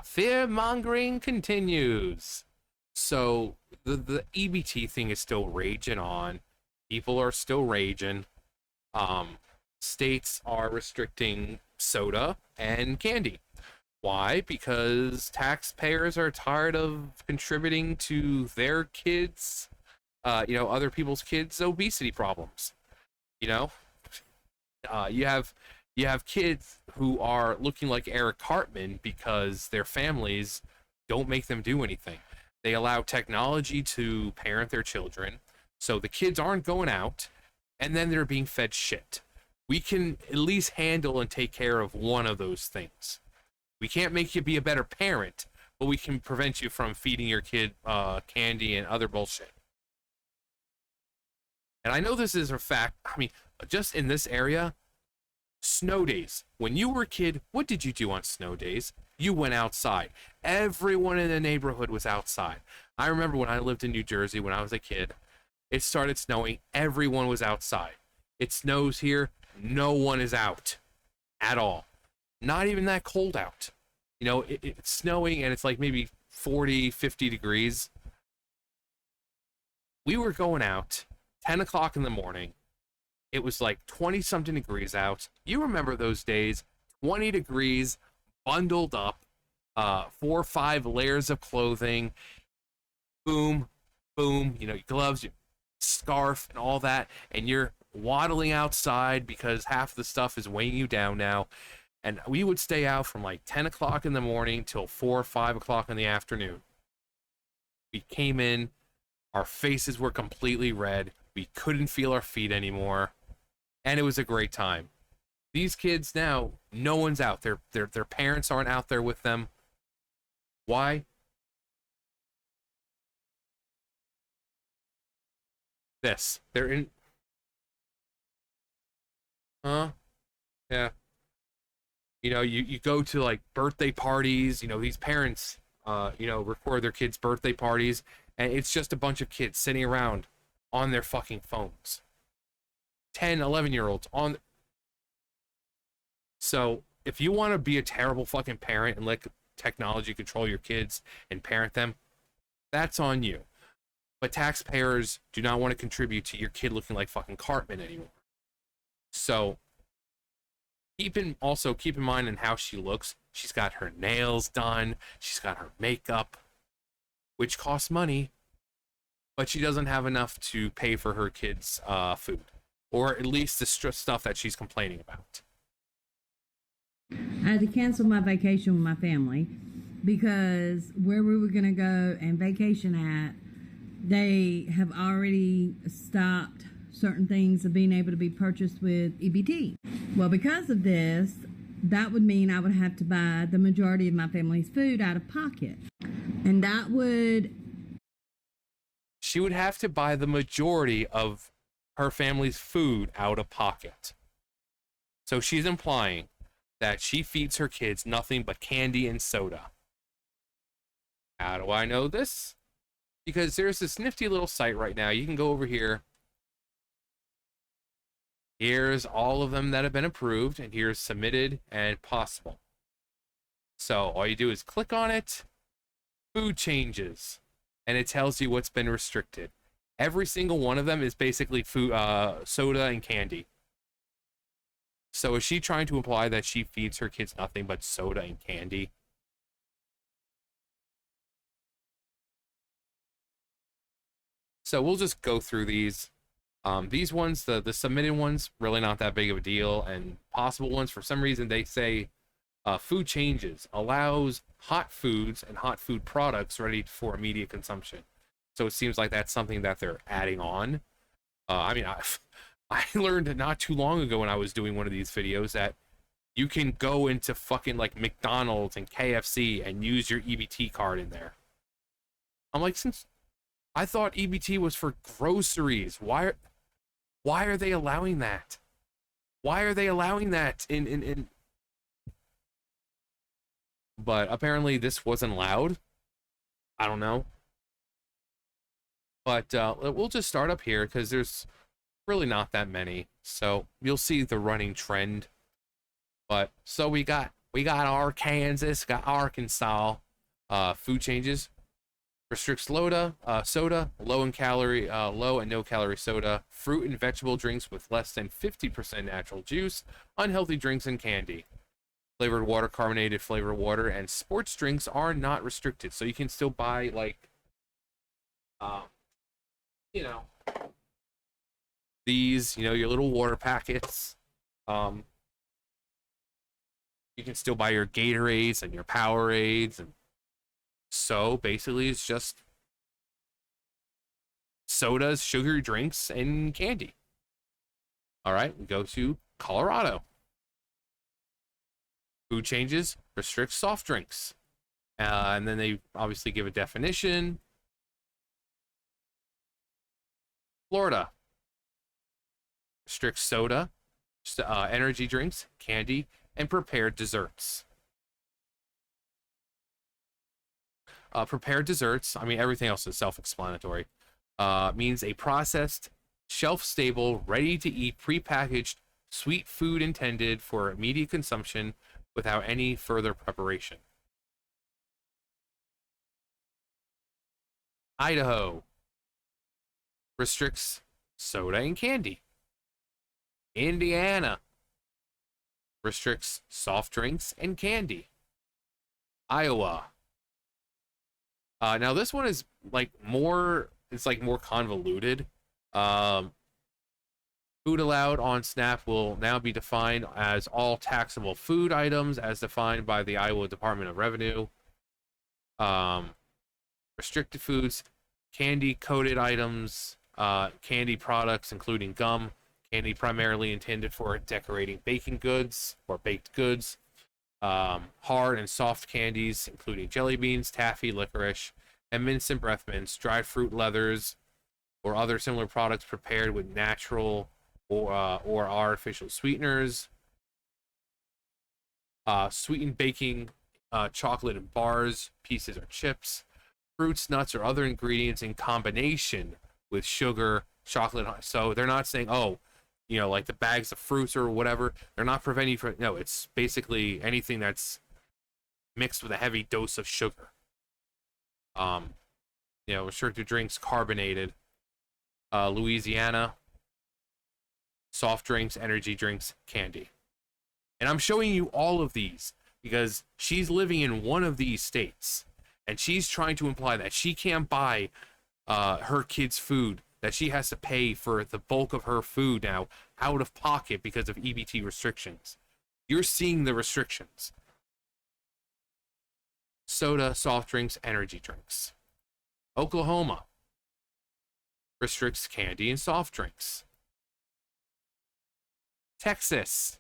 Fear mongering continues. So the EBT thing is still raging on. People are still raging. Um, States are restricting soda and candy. Why? Because taxpayers are tired of contributing to their kids, other people's kids' obesity problems. You know, uh, you have you have kids who are looking like Eric Cartman because their families don't make them do anything. They allow technology to parent their children, so the kids aren't going out, and then they're being fed shit. We can at least handle and take care of one of those things. We can't make you be a better parent, but we can prevent you from feeding your kid candy and other bullshit. And I know this is a fact. I mean, just in this area, snow days. When you were a kid, what did you do on snow days? You went outside. Everyone in the neighborhood was outside. I remember when I lived in New Jersey when I was a kid, it started snowing. Everyone was outside. It snows here. No one is out at all. Not even that cold out. It's snowing and it's like maybe 40, 50 degrees. We were going out 10 o'clock in the morning. It was like 20 something degrees out. You remember those days, 20 degrees, bundled up, 4 or 5 layers of clothing, boom, boom, your gloves, your scarf, and all that, and you're waddling outside because half the stuff is weighing you down now. And we would stay out from like 10 o'clock in the morning till 4 or 5 o'clock in the afternoon. We came in, our faces were completely red. We couldn't feel our feet anymore. And it was a great time. These kids now, no one's out. Their parents aren't out there with them. Why? They're in. Huh? Yeah. You go to like birthday parties. These parents, record their kids' birthday parties, and it's just a bunch of kids sitting around on their fucking phones. 10, 11-year-olds on. So if you want to be a terrible fucking parent and let technology control your kids and parent them, that's on you. But taxpayers do not want to contribute to your kid looking like fucking Cartman anymore. So keep in mind in how she looks. She's got her nails done. She's got her makeup, which costs money, but she doesn't have enough to pay for her kids' food, or at least the stuff that she's complaining about. I had to cancel my vacation with my family because where we were going to go and vacation at, they have already stopped certain things of being able to be purchased with EBT. Well, because of this, that would mean I would have to buy the majority of my family's food out of pocket. And that would... She would have to buy the majority of her family's food out of pocket. So she's implying that she feeds her kids nothing but candy and soda. How do I know this? Because there's this nifty little site right now. You can go over here. Here's all of them that have been approved, and here's submitted and possible. So all you do is click on it, food changes, and it tells you what's been restricted. Every single one of them is basically food, soda and candy. So is she trying to imply that she feeds her kids nothing but soda and candy? So we'll just go through these. These ones, the submitted ones, really not that big of a deal. And possible ones, for some reason, they say food changes allows hot foods and hot food products ready for immediate consumption. So it seems like that's something that they're adding on. I learned not too long ago when I was doing one of these videos that you can go into fucking like McDonald's and KFC and use your EBT card in there. I'm like, since I thought EBT was for groceries, why are they allowing that? Why are they allowing that in But apparently this wasn't allowed. I don't know. But we'll just start up here because there's really not that many. So you'll see the running trend. But so we got We got Arkansas, got Arkansas. Food changes. Restricts soda, low in calorie, low and no calorie soda, fruit and vegetable drinks with less than 50% natural juice, unhealthy drinks and candy. Flavored water, carbonated flavored water, and sports drinks are not restricted. So you can still buy like, um, you know, these, your little water packets. Um, you can still buy your Gatorades and your Powerades, and so basically it's just sodas, sugary drinks, and candy. All right, we go to Colorado. Food changes, restricts soft drinks. And then they obviously give a definition. Florida restricts soda, energy drinks, candy, and prepared desserts. Prepared desserts, I mean, everything else is self-explanatory, means a processed, shelf-stable, ready-to-eat, prepackaged, sweet food intended for immediate consumption without any further preparation. Idaho restricts soda and candy. Indiana restricts soft drinks and candy. Iowa. Now this one is like more, it's like more convoluted. Food allowed on SNAP will now be defined as all taxable food items as defined by the Iowa Department of Revenue. Restricted foods, candy coated items, candy products including gum, candy primarily intended for decorating baking goods or baked goods, hard and soft candies including jelly beans, taffy, licorice, and mints and breath mints, dried fruit leathers, or other similar products prepared with natural or artificial sweeteners, sweetened baking, chocolate and bars, pieces or chips, fruits, nuts, or other ingredients in combination with sugar, chocolate. So they're not saying, oh, like the bags of fruits or whatever. They're not preventing from. No, it's basically anything that's mixed with a heavy dose of sugar. Restricted drinks, carbonated. Louisiana, soft drinks, energy drinks, candy. And I'm showing you all of these because she's living in one of these states, and she's trying to imply that she can't buy her kids' food, that she has to pay for the bulk of her food now out of pocket because of EBT restrictions. You're seeing the restrictions. Soda, soft drinks, energy drinks. Oklahoma restricts candy and soft drinks. Texas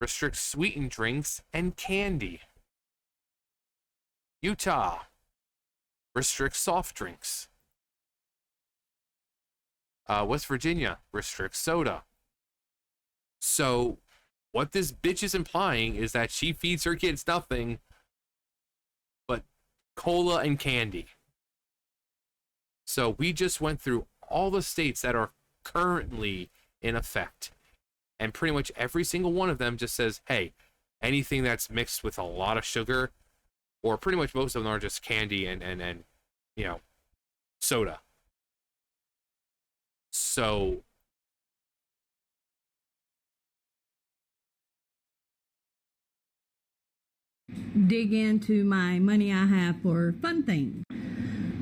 restricts sweetened drinks and candy. Utah restricts soft drinks. West Virginia restricts soda. So what this bitch is implying is that she feeds her kids nothing but cola and candy. So we just went through all the states that are currently in effect. And pretty much every single one of them just says, hey, anything that's mixed with a lot of sugar, or pretty much most of them are just candy and soda. So dig into my money I have for fun things.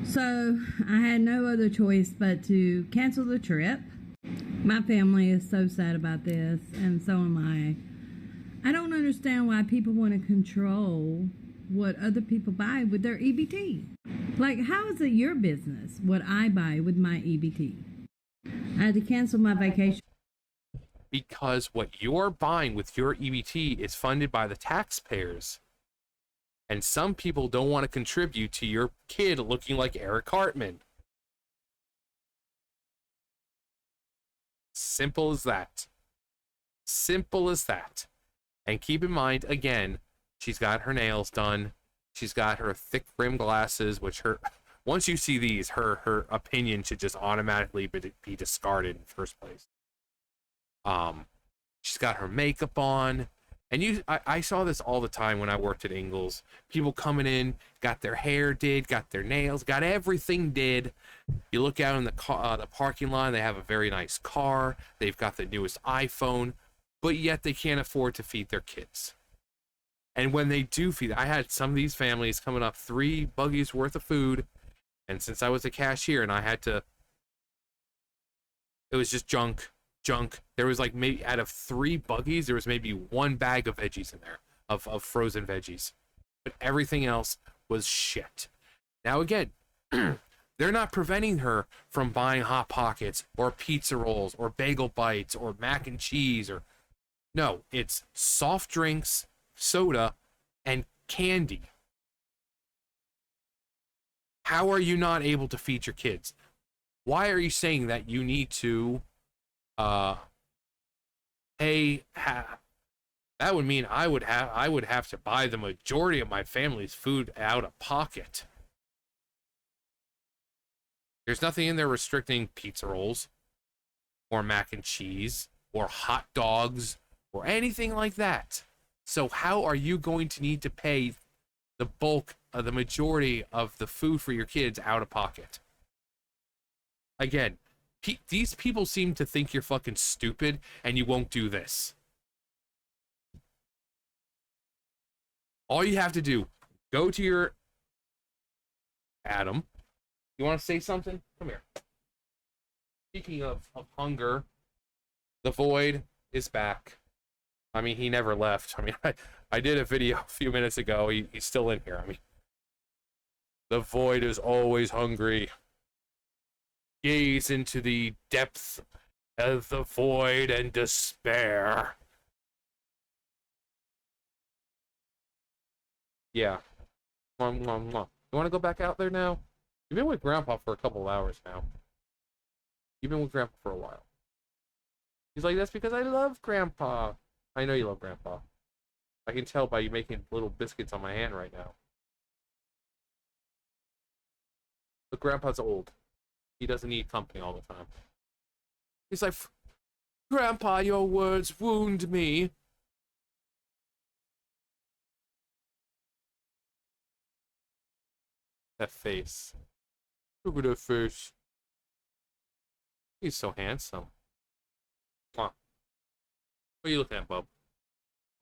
So I had no other choice but to cancel the trip. My family is so sad about this, and so am I. I don't understand why people want to control what other people buy with their EBT. Like, how is it your business what I buy with my EBT? I had to cancel my vacation. Because what you're buying with your EBT is funded by the taxpayers. And some people don't want to contribute to your kid looking like Eric Hartman. Simple as that. Simple as that. And keep in mind, again, she's got her nails done. She's got her thick rim glasses, which once you see these, her opinion should just automatically be discarded in the first place. She's got her makeup on. And I saw this all the time when I worked at Ingles. People coming in, got their hair did, got their nails, got everything did. You look out in the parking lot, they have a very nice car. They've got the newest iPhone, but yet they can't afford to feed their kids. And when they do feed, I had some of these families coming up 3 buggies worth of food. And since I was a cashier and I had to, it was just junk. There was like maybe out of 3 buggies, there was maybe 1 bag of veggies in there, of frozen veggies. But everything else was shit. Now again, they're not preventing her from buying Hot Pockets or pizza rolls or bagel bites or mac and cheese or no, it's soft drinks, soda, and candy. How are you not able to feed your kids? Why are you saying that you need to hey, that would mean I would have to buy the majority of my family's food out of pocket. There's nothing in there restricting pizza rolls or mac and cheese or hot dogs or anything like that. So how are you going to need to pay the bulk of the majority of the food for your kids out of pocket? Again, these people seem to think you're fucking stupid and you won't do this. All you have to do, go to your... Adam, you want to say something? Come here. Speaking of hunger, the Void is back. I mean, he never left. I mean, I did a video a few minutes ago. He's still in here. I mean, the Void is always hungry. Gaze into the depth of the void and despair. Yeah. You want to go back out there now? You've been with Grandpa for a couple of hours now. You've been with Grandpa for a while. He's like, that's because I love Grandpa. I know you love Grandpa. I can tell by you making little biscuits on my hand right now. But Grandpa's old. He doesn't need company all the time. He's like, Grandpa, your words wound me. That face. Look at that face. He's so handsome. What are you looking at, bub?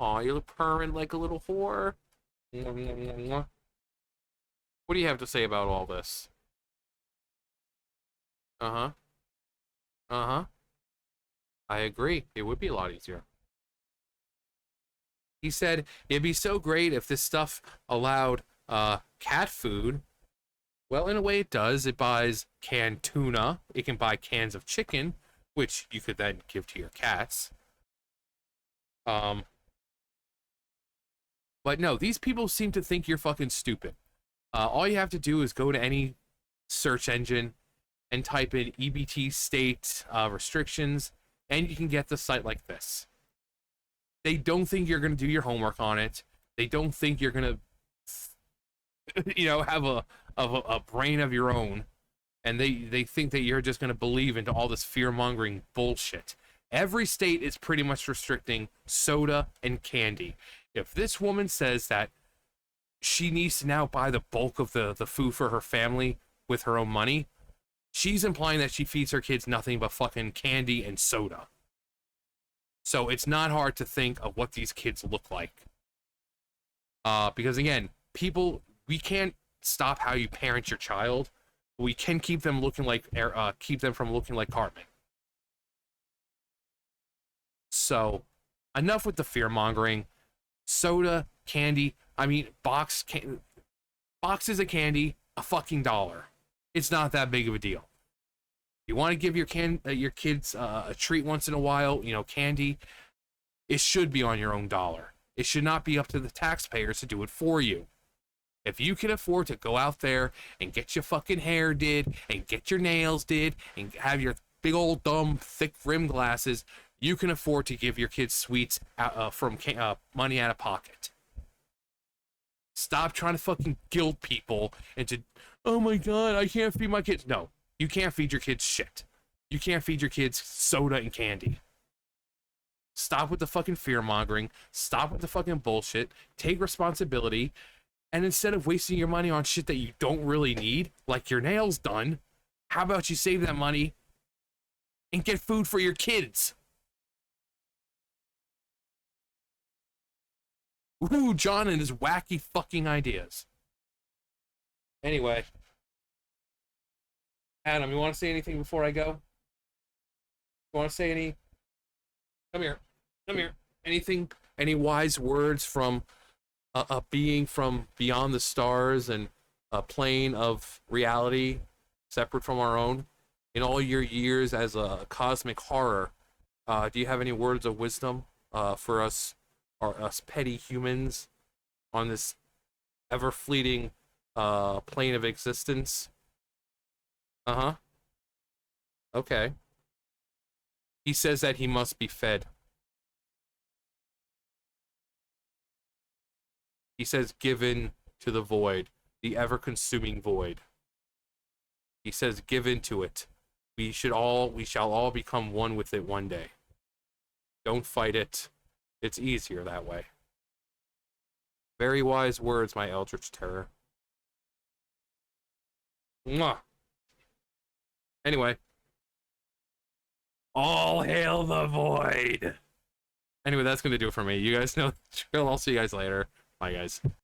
Aw, you look purring like a little whore. What do you have to say about all this? Uh-huh. Uh-huh. I agree. It would be a lot easier. He said it'd be so great if this stuff allowed cat food. Well, in a way it does. It buys canned tuna. It can buy cans of chicken, which you could then give to your cats. But no, these people seem to think you're fucking stupid. All you have to do is go to any search engine and type in EBT state restrictions, and you can get the site like this. They don't think you're going to do your homework on it. They don't think you're going to, have a brain of your own, and they think that you're just going to believe into all this fear-mongering bullshit. Every state is pretty much restricting soda and candy. If this woman says that she needs to now buy the bulk of the food for her family with her own money, she's implying that she feeds her kids nothing but fucking candy and soda. So it's not hard to think of what these kids look like. Because again, we can't stop how you parent your child. We can keep them looking like, keep them from looking like Cartman. So, enough with the fear mongering. Soda, candy. I mean, boxes of candy, a fucking $1. It's not that big of a deal. You want to give your kids a treat once in a while, candy. It should be on your own dollar. It should not be up to the taxpayers to do it for you. If you can afford to go out there and get your fucking hair did, and get your nails did, and have your big old dumb thick rim glasses, you can afford to give your kids sweets from money out of pocket. Stop trying to fucking guilt people into, oh my god, I can't feed my kids. No, you can't feed your kids shit. You can't feed your kids soda and candy. Stop with the fucking fear mongering. Stop with the fucking bullshit. Take responsibility. And instead of wasting your money on shit that you don't really need, like your nails done, how about you save that money and get food for your kids? Ooh, John and his wacky fucking ideas. Anyway. Adam, you want to say anything before I go? You want to say any? Come here. Come here. Anything? Any wise words from a being from beyond the stars and a plane of reality separate from our own? In all your years as a cosmic horror, do you have any words of wisdom for us, or us petty humans, on this ever fleeting plane of existence? Uh-huh. Okay. He says that he must be fed. He says given to the void, the ever-consuming void. He says give into it. We shall all become one with it one day. Don't fight it. It's easier that way. Very wise words, my eldritch terror. Mwah. Anyway. All hail the void! Anyway, that's gonna do it for me. You guys know the drill. I'll see you guys later. Bye, guys.